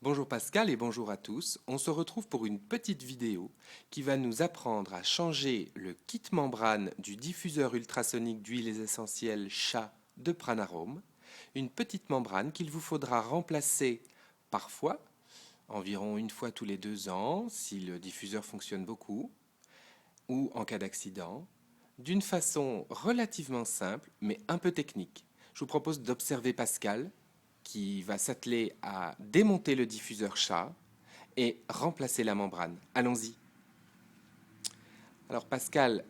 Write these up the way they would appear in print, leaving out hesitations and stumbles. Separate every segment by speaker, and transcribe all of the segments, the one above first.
Speaker 1: Bonjour Pascal et bonjour à tous. On se retrouve pour une petite vidéo qui va nous apprendre à changer le kit membrane du diffuseur ultrasonique d'huiles essentielles chat de Pranarome. Une petite membrane qu'il vous faudra remplacer parfois, environ une fois tous les 2 ans, si le diffuseur fonctionne beaucoup, ou en cas d'accident, d'une façon relativement simple mais un peu technique. Je vous propose d'observer Pascal qui va s'atteler à démonter le diffuseur chat et remplacer la membrane. Allons-y. Alors Pascal,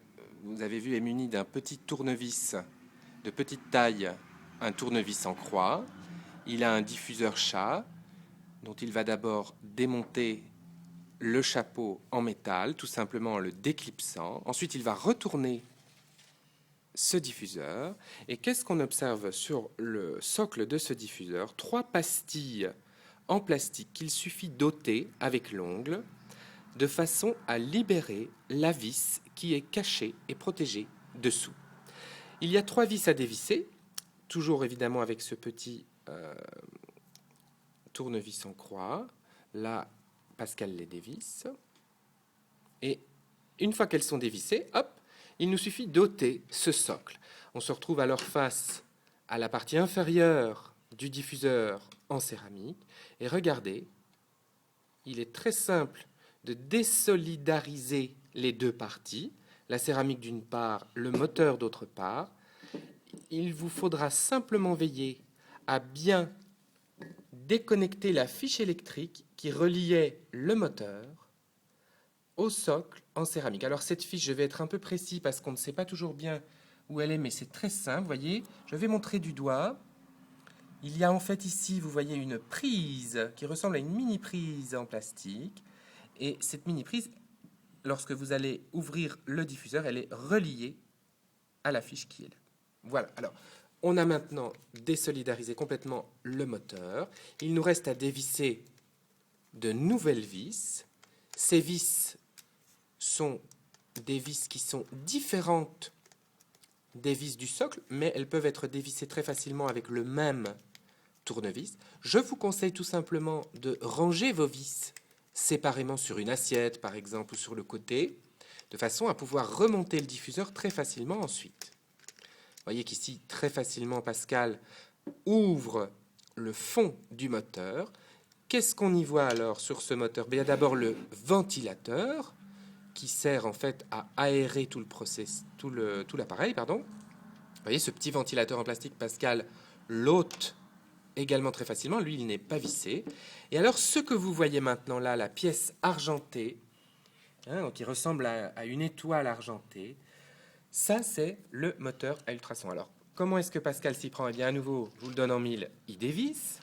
Speaker 1: vous avez vu, est muni d'un petit tournevis de petite taille, un tournevis en croix. Il a un diffuseur chat dont il va d'abord démonter le chapeau en métal, tout simplement en le déclipsant. Ensuite, il va retourner ce diffuseur. Et qu'est-ce qu'on observe sur le socle de ce diffuseur? 3 pastilles en plastique qu'il suffit d'ôter avec l'ongle de façon à libérer la vis qui est cachée et protégée dessous. Il y a 3 vis à dévisser, toujours évidemment avec ce petit tournevis en croix. Là, Pascal les dévisse. Et une fois qu'elles sont dévissées, hop, il nous suffit d'ôter ce socle. On se retrouve alors face à la partie inférieure du diffuseur en céramique. Et regardez, il est très simple de désolidariser les 2 parties, la céramique d'une part, le moteur d'autre part. Il vous faudra simplement veiller à bien déconnecter la fiche électrique qui reliait le moteur au socle en céramique. Alors cette fiche, je vais être un peu précis parce qu'on ne sait pas toujours bien où elle est, mais c'est très simple. Vous voyez, je vais montrer du doigt. Il y a en fait ici, vous voyez, une prise qui ressemble à une mini prise en plastique. Et cette mini prise, lorsque vous allez ouvrir le diffuseur, elle est reliée à la fiche qui est là. Voilà. Alors, on a maintenant désolidarisé complètement le moteur. Il nous reste à dévisser de nouvelles vis. Ces vis sont des vis qui sont différentes des vis du socle, mais elles peuvent être dévissées très facilement avec le même tournevis. Je vous conseille tout simplement de ranger vos vis séparément sur une assiette, par exemple, ou sur le côté, de façon à pouvoir remonter le diffuseur très facilement ensuite. Vous voyez qu'ici, très facilement, Pascal ouvre le fond du moteur. Qu'est-ce qu'on y voit alors sur ce moteur? Il y a d'abord le ventilateur, qui sert en fait à aérer tout l'appareil, pardon. Vous voyez ce petit ventilateur en plastique, Pascal l'ôte également très facilement. Lui, il n'est pas vissé. Et alors, ce que vous voyez maintenant là, la pièce argentée, donc qui ressemble à une étoile argentée, ça, c'est le moteur à ultrasons. Alors, comment est-ce que Pascal s'y prend? Eh bien, à nouveau, je vous le donne en mille, il dévisse.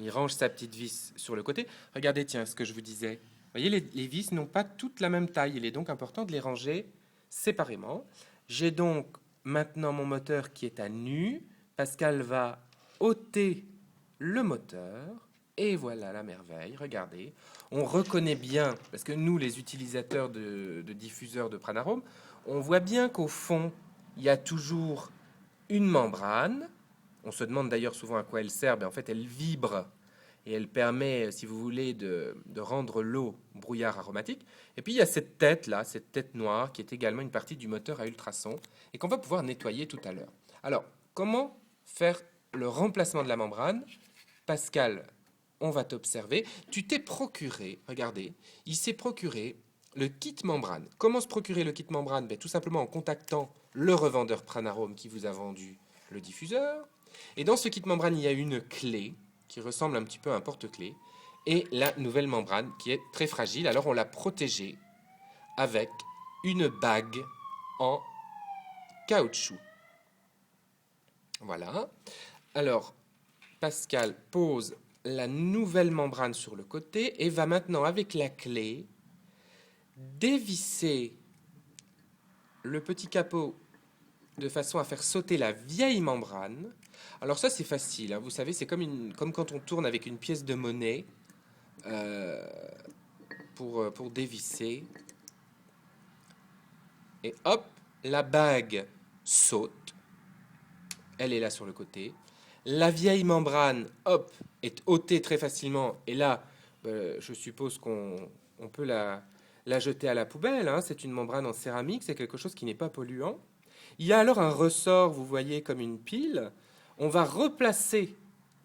Speaker 1: Il range sa petite vis sur le côté. Regardez, tiens, ce que je vous disais. Vous voyez, les vis n'ont pas toutes la même taille. Il est donc important de les ranger séparément. J'ai donc maintenant mon moteur qui est à nu. Pascal va ôter le moteur. Et voilà la merveille. Regardez. On reconnaît bien, parce que nous, les utilisateurs de diffuseurs de Pranarome, on voit bien qu'au fond, il y a toujours une membrane. On se demande d'ailleurs souvent à quoi elle sert. En fait, elle vibre et elle permet, si vous voulez, de rendre l'eau brouillard aromatique. Et puis il y a cette tête-là, cette tête noire, qui est également une partie du moteur à ultrasons et qu'on va pouvoir nettoyer tout à l'heure. Alors, comment faire le remplacement de la membrane? Pascal, on va t'observer. Tu t'es procuré, regardez, il s'est procuré le kit membrane. Comment se procurer le kit membrane? Tout simplement en contactant le revendeur Pranarome qui vous a vendu le diffuseur. Et dans ce kit membrane, il y a une clé qui ressemble un petit peu à un porte-clés et la nouvelle membrane qui est très fragile. Alors on l'a protégée avec une bague en caoutchouc. Voilà. Alors Pascal pose la nouvelle membrane sur le côté et va maintenant avec la clé dévisser le petit capot de façon à faire sauter la vieille membrane. Alors ça c'est facile, hein. Vous savez, c'est comme quand on tourne avec une pièce de monnaie euh, pour dévisser. Et hop, la bague saute. Elle est là sur le côté. La vieille membrane, hop, est ôtée très facilement. Et là, je suppose qu'on peut la jeter à la poubelle, hein. C'est une membrane en céramique, c'est quelque chose qui n'est pas polluant. Il y a alors un ressort, vous voyez, comme une pile. On va replacer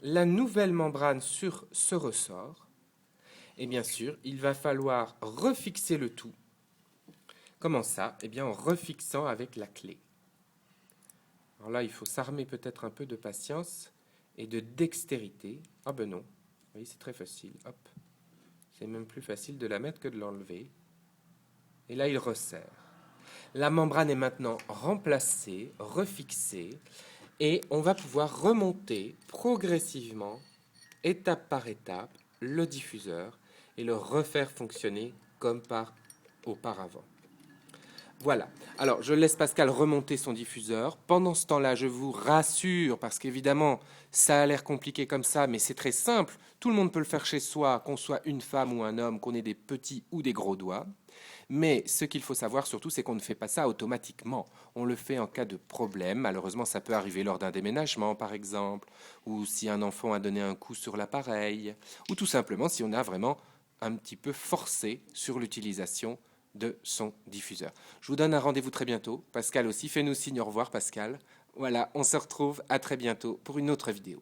Speaker 1: la nouvelle membrane sur ce ressort. Et bien sûr, il va falloir refixer le tout. Comment ça? Eh bien, en refixant avec la clé. Alors là, il faut s'armer peut-être un peu de patience et de dextérité. Ah ben non, vous voyez, c'est très facile. Hop, c'est même plus facile de la mettre que de l'enlever. Et là, il resserre. La membrane est maintenant remplacée, refixée, et on va pouvoir remonter progressivement, étape par étape, le diffuseur et le refaire fonctionner comme par auparavant. Voilà. Alors, je laisse Pascal remonter son diffuseur. Pendant ce temps-là, je vous rassure, parce qu'évidemment, ça a l'air compliqué comme ça, mais c'est très simple. Tout le monde peut le faire chez soi, qu'on soit une femme ou un homme, qu'on ait des petits ou des gros doigts. Mais ce qu'il faut savoir surtout, c'est qu'on ne fait pas ça automatiquement. On le fait en cas de problème. Malheureusement, ça peut arriver lors d'un déménagement, par exemple, ou si un enfant a donné un coup sur l'appareil, ou tout simplement si on a vraiment un petit peu forcé sur l'utilisation de son diffuseur. Je vous donne un rendez-vous très bientôt. Pascal aussi, fais-nous signe au revoir Pascal. Voilà, on se retrouve à très bientôt pour une autre vidéo.